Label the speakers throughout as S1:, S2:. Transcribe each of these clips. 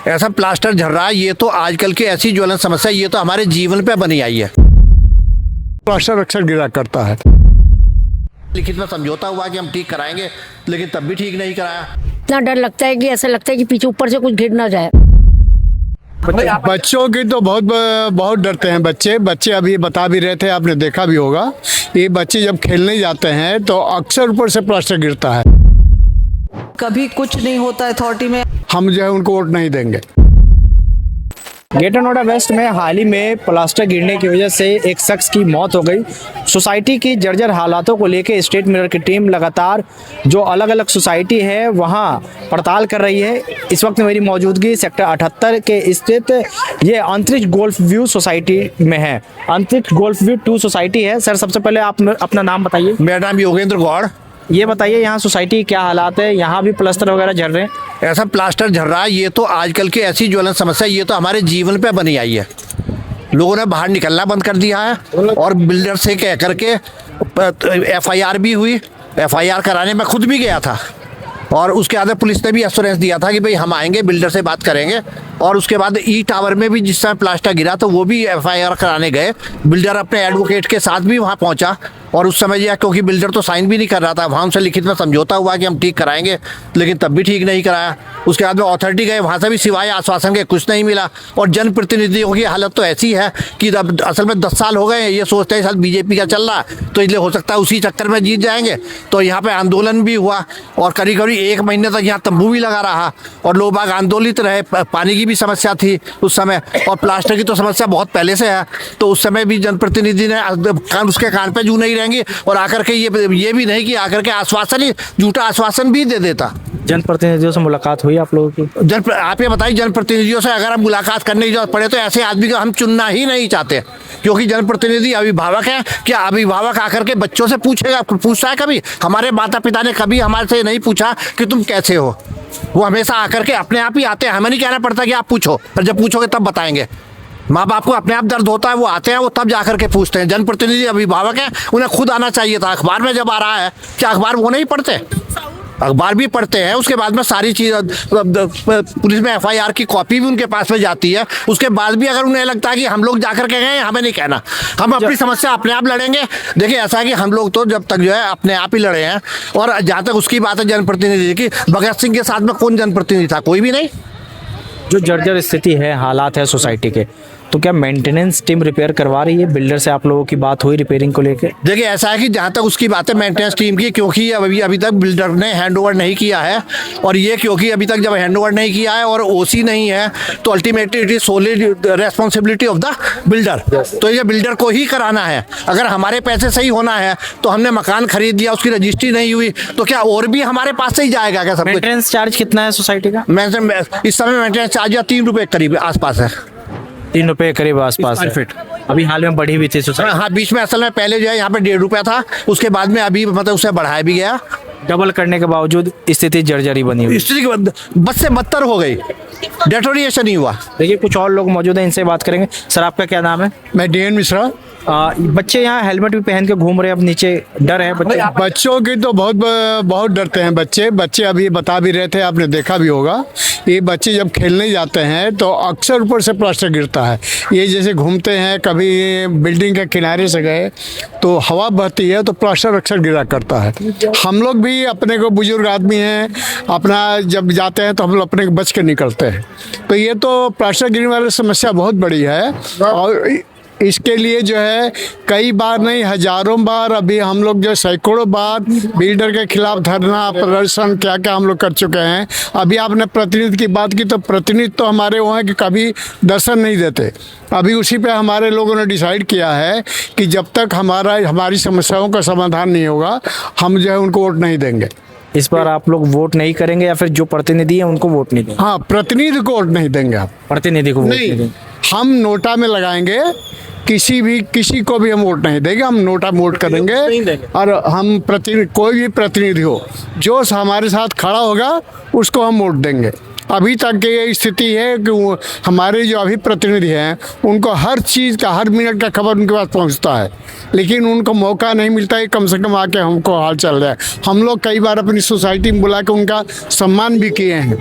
S1: ऐसा प्लास्टर झड़ रहा है, ये तो आजकल की ऐसी ज्वलन समस्या, ये तो हमारे जीवन पे बनी आई है।
S2: प्लास्टर अक्सर गिरा करता है।
S1: लिखित में समझौता हुआ कि हम ठीक कराएंगे, लेकिन तब भी ठीक नहीं कराया।
S3: इतना डर लगता है कि ऐसा लगता है कि पीछे ऊपर से कुछ गिर ना जाए।
S2: बच्चों की तो बहुत डरते हैं बच्चे अभी बता भी रहे थे, आपने देखा भी होगा। ये बच्चे जब खेलने जाते हैं तो अक्सर ऊपर से प्लास्टर गिरता है।
S4: कभी कुछ नहीं होता अथॉरिटी में।
S2: हम जो है उनको वोट नहीं देंगे।
S5: ग्रेटर नोएडा वेस्ट में हाल ही में प्लास्टर गिरने की वजह से एक शख्स की मौत हो गई। सोसाइटी की जर्जर हालातों को लेकर स्टेट मिरर की टीम लगातार जो अलग अलग सोसाइटी है वहां पड़ताल कर रही है। इस वक्त मेरी मौजूदगी सेक्टर 78 के स्थित ये अंतरिक्ष गोल्फ व्यू सोसाइटी में है। अंतरिक्ष गोल्फ व्यू 2 सोसाइटी है। सर, सबसे पहले आप अपना नाम बताइए।
S1: मेरा नाम योगेंद्र गौड़।
S5: ये बताइए यहाँ सोसाइटी के क्या हालात है? यहाँ भी प्लास्टर वगैरह झड़ रहे हैं?
S1: ऐसा प्लास्टर झड़ रहा है, ये तो आजकल की ऐसी ज्वलन समस्या, ये तो हमारे जीवन पे बनी आई है। लोगों ने बाहर निकलना बंद कर दिया है और बिल्डर से कह करके FIR भी हुई। FIR कराने में खुद भी गया था और उसके बाद पुलिस ने भी एश्योरेंस दिया था कि भाई हम आएंगे, बिल्डर से बात करेंगे। और उसके बाद ई टावर में भी जिस समय प्लास्टर गिरा तो वो भी FIR कराने गए। बिल्डर अपने एडवोकेट के साथ भी वहाँ पहुँचा और उस समय यह क्योंकि बिल्डर तो साइन भी नहीं कर रहा था, वहाँ उनसे लिखित में समझौता हुआ कि हम ठीक कराएंगे, लेकिन तब भी ठीक नहीं कराया। उसके बाद में अथॉरिटी गए, वहाँ से भी सिवाय आश्वासन के कुछ नहीं मिला। और जनप्रतिनिधियों की हालत तो ऐसी है कि अब असल में 10 साल हो गए, ये सोचते हैं साल BJP का चल रहा है तो इसलिए हो सकता है उसी चक्कर में जीत जाएंगे। तो यहाँ पे आंदोलन भी हुआ और करीब 1 महीने तक यहाँ तंबू भी लगा रहा और लोग बाग आंदोलित रहे। पानी की भी समस्या थी उस समय और प्लास्टर की तो समस्या बहुत पहले से है। तो उस समय भी जनप्रतिनिधि ने उसके कान पे जू नहीं रहेंगे और आकर के ये भी नहीं कि आकर के आश्वासन ही, झूठा आश्वासन भी दे देता।
S5: जनप्रतिनिधियों से मुलाकात हुई आप लोगों की?
S1: आप ये बताइए, जनप्रतिनिधियों से अगर हम मुलाकात करने की जरूरत पड़े तो ऐसे आदमी को हम चुनना ही नहीं चाहते, क्योंकि जनप्रतिनिधि अभिभावक है। क्या अभिभावक आकर के बच्चों से पूछता है कभी? हमारे माता पिता ने कभी हमारे से नहीं पूछा कि तुम कैसे हो। वो हमेशा आकर के अपने आप ही आते हैं, हमें नहीं कहना पड़ता कि आप पूछो, पर जब पूछोगे तब बताएंगे। माँ बाप को अपने आप दर्द होता है, वो आते हैं, वो तब जाकर के पूछते हैं। जनप्रतिनिधि अभिभावक है, उन्हें खुद आना चाहिए था। अखबार में जब आ रहा है, क्या अखबार वो नहीं पढ़ते? अखबार भी पढ़ते हैं। उसके बाद में सारी चीज़ पुलिस में FIR की कॉपी भी उनके पास में जाती है। उसके बाद भी अगर उन्हें लगता है कि हम लोग जाकर के गए, हमें नहीं कहना, हम अपनी समस्या अपने आप लड़ेंगे। देखिए ऐसा है कि हम लोग तो जब तक जो है अपने आप ही लड़े हैं। और जहाँ तक उसकी बात है जनप्रतिनिधि की, भगत सिंह के साथ में कौन जनप्रतिनिधि था? कोई भी नहीं।
S5: जो जर्जर स्थिति है, हालात है सोसाइटी के, तो क्या मेंटेनेंस टीम रिपेयर करवा रही है? बिल्डर से आप लोगों की बात हुई रिपेयरिंग को लेकर?
S1: देखिए ऐसा है कि जहाँ तक उसकी बात है मेंटेनेंस टीम की, क्योंकि अभी तक बिल्डर ने हैंडओवर नहीं किया है। और ये क्योंकि अभी तक जब हैंडओवर नहीं किया है और OC नहीं है तो ultimately it is solely responsibility of the builder. तो ये बिल्डर को ही कराना है। अगर हमारे पैसे सही होना है तो हमने मकान खरीद लिया, उसकी रजिस्ट्री नहीं हुई तो क्या और भी हमारे पास से ही जाएगा क्या सब कुछ?
S5: मेंटेनेंस चार्ज कितना है सोसाइटी का?
S1: इस समय मेंटेनेंस चार्ज 3 रुपये करीब आसपास है।
S5: 3 रुपये करीब आसपास है। अभी हाल में बढ़ी भी थी सोसाइटी।
S1: हाँ, बीच में असल में पहले जो है यहाँ पे 1.5 रुपया था, उसके बाद में अभी मतलब उसे बढ़ाया भी गया।
S5: डबल करने के बावजूद स्थिति जर्जरी बनी हुई।
S1: स्थिति बद से बदतर हो गई, डेटोरिएशन ही हुआ।
S5: देखिए कुछ और लोग मौजूद हैं, इनसे बात करेंगे। सर, आपका क्या नाम है?
S2: मैं DN मिश्रा।
S5: बच्चे यहाँ हेलमेट भी पहन के घूम रहे हैं, अब नीचे डर है
S2: बच्चों की तो बहुत डरते हैं बच्चे अभी बता भी रहे थे, आपने देखा भी होगा। ये बच्चे जब खेलने जाते हैं तो अक्सर ऊपर से प्लास्टर गिरता है। ये जैसे घूमते हैं, कभी बिल्डिंग के किनारे से गए तो हवा बहती है तो प्लास्टर अक्सर गिरा करता है। हम लोग भी अपने को, बुजुर्ग आदमी हैं, अपना जब जाते हैं तो हम लोग अपने को बच के निकलते हैं। तो ये तो प्लास्टर गिरने वाली समस्या बहुत बड़ी है और इसके लिए जो है कई बार नहीं, हजारों बार, अभी हम लोग जो सैकड़ों बार बिल्डर के खिलाफ धरना प्रदर्शन क्या क्या हम लोग कर चुके हैं। अभी आपने प्रतिनिधि की बात की तो प्रतिनिधि तो हमारे वो हैं कि कभी दर्शन नहीं देते। अभी उसी पे हमारे लोगों ने डिसाइड किया है कि जब तक हमारी समस्याओं का समाधान नहीं होगा, हम जो है उनको वोट नहीं देंगे।
S5: इस बार आप लोग वोट नहीं करेंगे या फिर जो प्रतिनिधि है उनको वोट नहीं देंगे?
S2: हाँ, प्रतिनिधि को वोट नहीं देंगे। आप
S5: प्रतिनिधि को वोट नहीं देंगे?
S2: हम नोटा में लगाएंगे, किसी को भी हम वोट नहीं देंगे। हम नोटा में वोट करेंगे और हम कोई भी प्रतिनिधि हो जो हमारे साथ खड़ा होगा उसको हम वोट देंगे। अभी तक ये स्थिति है कि हमारे जो अभी प्रतिनिधि हैं उनको हर चीज़ का, हर मिनट का खबर उनके पास पहुंचता है, लेकिन उनको मौका नहीं मिलता है कम से कम आके हमको हाल चल रहा है। हम लोग कई बार अपनी सोसाइटी में बुला के उनका सम्मान भी किए हैं।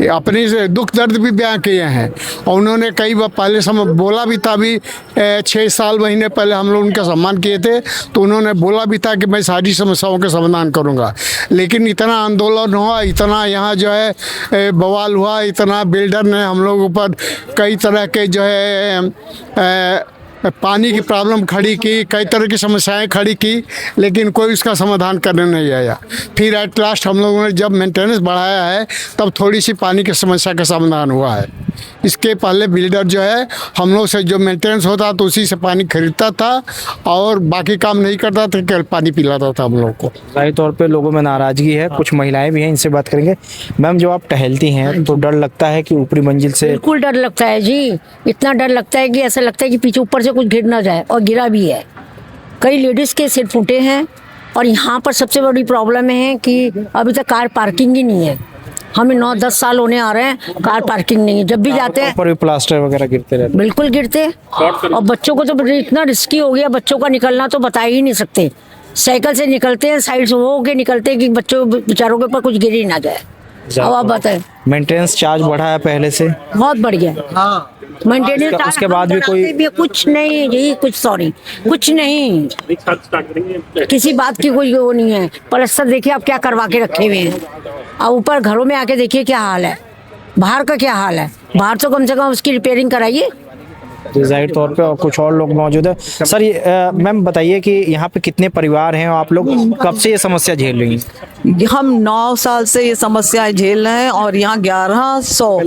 S2: अपनी से दुख दर्द भी बयां किए हैं। और उन्होंने कई बार पहले समय बोला भी था, भी 6 साल महीने पहले हम लोग उनका सम्मान किए थे, तो उन्होंने बोला भी था कि मैं सारी समस्याओं का समाधान करूंगा। लेकिन इतना आंदोलन हुआ, इतना यहाँ जो है बवाल हुआ, इतना बिल्डर ने हम लोगों पर कई तरह के जो है पानी की प्रॉब्लम खड़ी की, कई तरह की समस्याएं खड़ी की, लेकिन कोई उसका समाधान करने नहीं आया। फिर एट लास्ट हम लोगों ने जब मेंटेनेंस बढ़ाया है, तब थोड़ी सी पानी की समस्या का समाधान हुआ है। इसके पहले बिल्डर जो है हम लोग से जो मेंटेनेंस होता तो उसी से पानी खरीदता था और बाकी काम नहीं करता था, केवल पानी पिलाता था हम लोग को।
S5: जाहिर तौर पे लोगों में नाराजगी है, कुछ महिलाएं भी हैं, इनसे बात करेंगे। मैम, जब आप टहलती हैं तो डर लगता है कि ऊपरी मंजिल से?
S3: बिल्कुल डर लगता है जी, इतना डर लगता है कि ऐसा लगता है कि पीछे ऊपर से कुछ गिर ना जाए, और गिरा भी है। कई लेडीज के सिर फूटे हैं। और यहाँ पर सबसे बड़ी प्रॉब्लम है कि अभी तक कार पार्किंग ही नहीं है। हमें 9-10 साल होने आ रहे हैं, कार पार्किंग नहीं है। जब भी जाते हैं
S5: ऊपर भी प्लास्टर वगैरह गिरते रहते
S3: बिल्कुल गिरते। और बच्चों को तो इतना रिस्की हो गया, बच्चों का निकलना तो बता ही नहीं सकते। साइकिल से निकलते हैं, साइड से वो होके निकलते हैं कि बच्चों बेचारों के ऊपर कुछ गिर ही ना जाए। अब आप बताएं।
S5: मेंटेनेंस चार्ज बढ़ा है पहले से?
S3: बहुत बढ़ गया। मेंटेनेंस
S5: उसके बाद भी कोई
S3: कुछ नहीं जी, कुछ नहीं, किसी बात की कोई वो नहीं है। पलस्तर देखिए आप क्या करवा के रखे हुए हैं। अब ऊपर घरों में आके देखिए क्या हाल है, बाहर का क्या हाल है। बाहर तो कम से कम उसकी रिपेयरिंग कराइए।
S5: जाहिर तौर पे और कुछ और लोग मौजूद है। सर, मैम बताइए कि यहाँ पे कितने परिवार हैं, आप लोग कब से ये समस्या झेल रही हैं?
S4: हम 9 साल से ये समस्याएं झेल रहे हैं और यहाँ 1100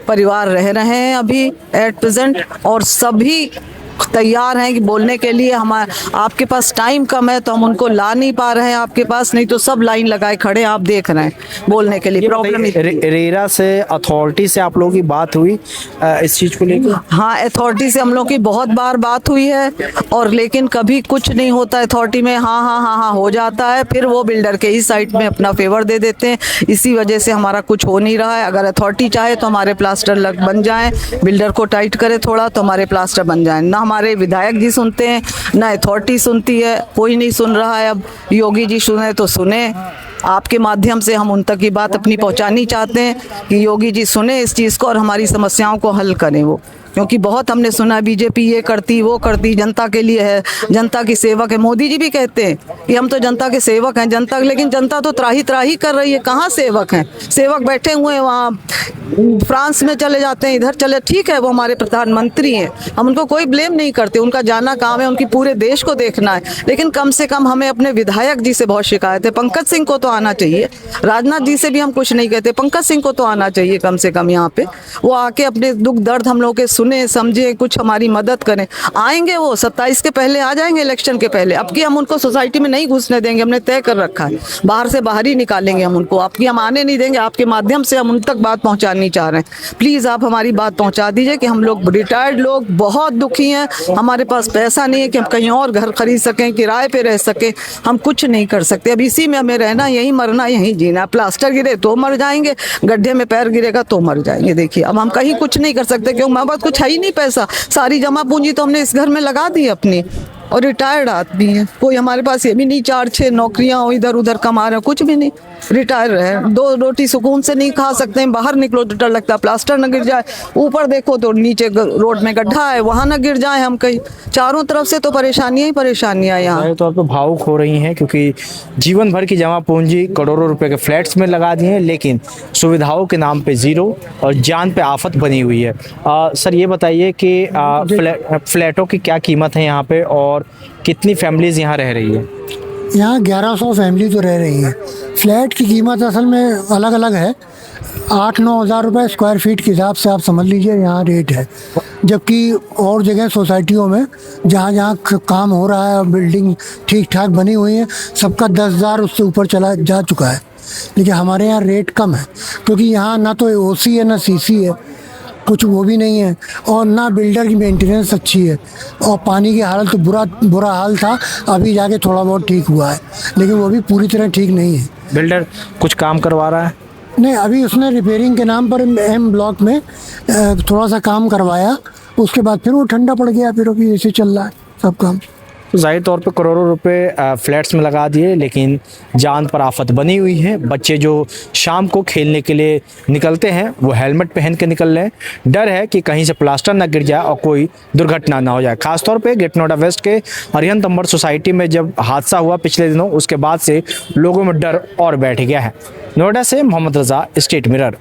S4: परिवार रह रहे हैं अभी एट प्रेजेंट, और सभी तैयार हैं कि बोलने के लिए। आपके पास टाइम कम है तो हम उनको ला नहीं पा रहे हैं आपके पास, नहीं तो सब लाइन लगाए खड़े हैं, आप देख रहे हैं बोलने के लिए। प्रॉब्लम
S5: रेरा से, अथॉरिटी से आप लोगों की बात हुई इस चीज को लेकर?
S4: हाँ, अथॉरिटी से हम लोग की बहुत बार बात हुई है, और लेकिन कभी कुछ नहीं होता अथॉरिटी में। हाँ हो जाता है, फिर वो बिल्डर के ही साइड में अपना फेवर दे देते हैं। इसी वजह से हमारा कुछ हो नहीं रहा है। अगर अथॉरिटी चाहे तो हमारे प्लास्टर बन जाए, बिल्डर को टाइट करे थोड़ा तो हमारे प्लास्टर बन जाए। ना हमारे विधायक जी सुनते हैं, ना अथॉरिटी सुनती है, कोई नहीं सुन रहा है। अब योगी जी सुने तो सुने, आपके माध्यम से हम उन तक की बात अपनी पहुंचानी चाहते हैं कि योगी जी सुने इस चीज़ को और हमारी समस्याओं को हल करें वो। क्योंकि बहुत हमने सुना बीजेपी ये करती वो करती, जनता के लिए है, जनता की सेवक है। मोदी जी भी कहते हैं कि हम तो जनता के सेवक हैं, जनता, लेकिन जनता तो त्राही कर रही है। कहाँ सेवक हैं? सेवक बैठे हुए हैं वहाँ फ्रांस में, चले जाते हैं, इधर चले, ठीक है वो हमारे प्रधानमंत्री हैं, हम उनको कोई ब्लेम नहीं करते, उनका जाना काम है, उनकी पूरे देश को देखना है। लेकिन कम से कम हमें अपने विधायक जी से बहुत शिकायत है। पंकज सिंह को तो आना चाहिए, राजनाथ जी से भी हम कुछ नहीं कहते, पंकज सिंह को तो आना चाहिए कम से कम यहाँ पे। वो आके अपने दुख दर्द हम लोग के सुने, समझे, कुछ हमारी मदद करें। आएंगे वो 27 के पहले आ जाएंगे, इलेक्शन के पहले। अब की हम उनको सोसाइटी में नहीं घुसने देंगे, हमने तय कर रखा है, बाहर से बाहर ही निकालेंगे हम उनको। आपकी हम आने नहीं देंगे, आपके माध्यम से हम उन तक बात पहुंचानी चाह रहे हैं। प्लीज़ आप हमारी बात पहुंचा दीजिए कि हम लोग रिटायर्ड लोग बहुत दुखी हैं, हमारे पास पैसा नहीं है कि हम कहीं और घर खरीद सकें, किराए पे रह सकें, हम कुछ नहीं कर सकते। अब इसी में हमें रहना, यहीं मरना, यहीं जीना। प्लास्टर गिरे तो मर जाएंगे, गड्ढे में पैर गिरेगा तो मर जाएंगे। देखिए अब हम कहीं कुछ नहीं कर सकते क्योंकि हमारे पास कुछ है ही नहीं पैसा। सारी जमा पूंजी तो हमने इस घर में लगा दी अपनी, और रिटायर्ड आदमी है, कोई हमारे पास ये भी नहीं 4-6 नौकरियां हो इधर उधर कमा रहे, कुछ भी नहीं, रिटायर है। 2 रोटी सुकून से नहीं खा सकते हैं, बाहर निकलो तो डर लगता है प्लास्टर न गिर जाए, ऊपर देखो तो नीचे रोड में गड्ढा है, वहां न गिर जाए हम कहीं। चारों तरफ से तो परेशानियां ही परेशानियां यहाँ।
S5: तो आप भावुक हो रही हैं क्योंकि जीवन भर की जमा पूंजी करोड़ों रुपए के फ्लैट्स में लगा दी है, लेकिन सुविधाओं के नाम पे जीरो और जान पे आफत बनी हुई है। सर ये बताइए कि फ्लैटों की क्या कीमत है यहाँ पे और कितनी फैमिलीज यहाँ रह रही है?
S6: यहाँ 1100 फैमिली तो रह रही है। फ्लैट की कीमत असल में अलग अलग है, 8-9 हज़ार रुपये स्क्वायर फीट के हिसाब से आप समझ लीजिए यहाँ रेट है। जबकि और जगह सोसाइटियों में जहाँ जहाँ काम हो रहा है और बिल्डिंग ठीक ठाक बनी हुई है, सबका 10,000 उससे ऊपर चला जा चुका है। लेकिन हमारे यहाँ रेट कम है क्योंकि यहाँ ना तो ओसी है ना सीसी है, कुछ वो भी नहीं है, और ना बिल्डर की मेंटेनेंस अच्छी है, और पानी की हालत तो बुरा हाल था। अभी जाके थोड़ा बहुत ठीक हुआ है, लेकिन वो भी पूरी तरह ठीक नहीं है।
S5: बिल्डर कुछ काम करवा रहा है?
S6: नहीं, अभी उसने रिपेयरिंग के नाम पर एम ब्लॉक में थोड़ा सा काम करवाया, उसके बाद फिर वो ठंडा पड़ गया, फिर अभी ऐसे चल रहा है सब काम।
S5: तो जाहिर तौर पे करोड़ों रुपए फ्लैट्स में लगा दिए, लेकिन जान पर आफत बनी हुई है। बच्चे जो शाम को खेलने के लिए निकलते हैं वो हेलमेट पहन के निकल रहे हैं। डर है कि कहीं से प्लास्टर ना गिर जाए और कोई दुर्घटना ना हो जाए। खासतौर पे ग्रेटर नोएडा वेस्ट के अरिहंत अंबर सोसाइटी में जब हादसा हुआ पिछले दिनों, उसके बाद से लोगों में डर और बैठ गया है। नोएडा से मोहम्मद रजा, स्टेट मिरर।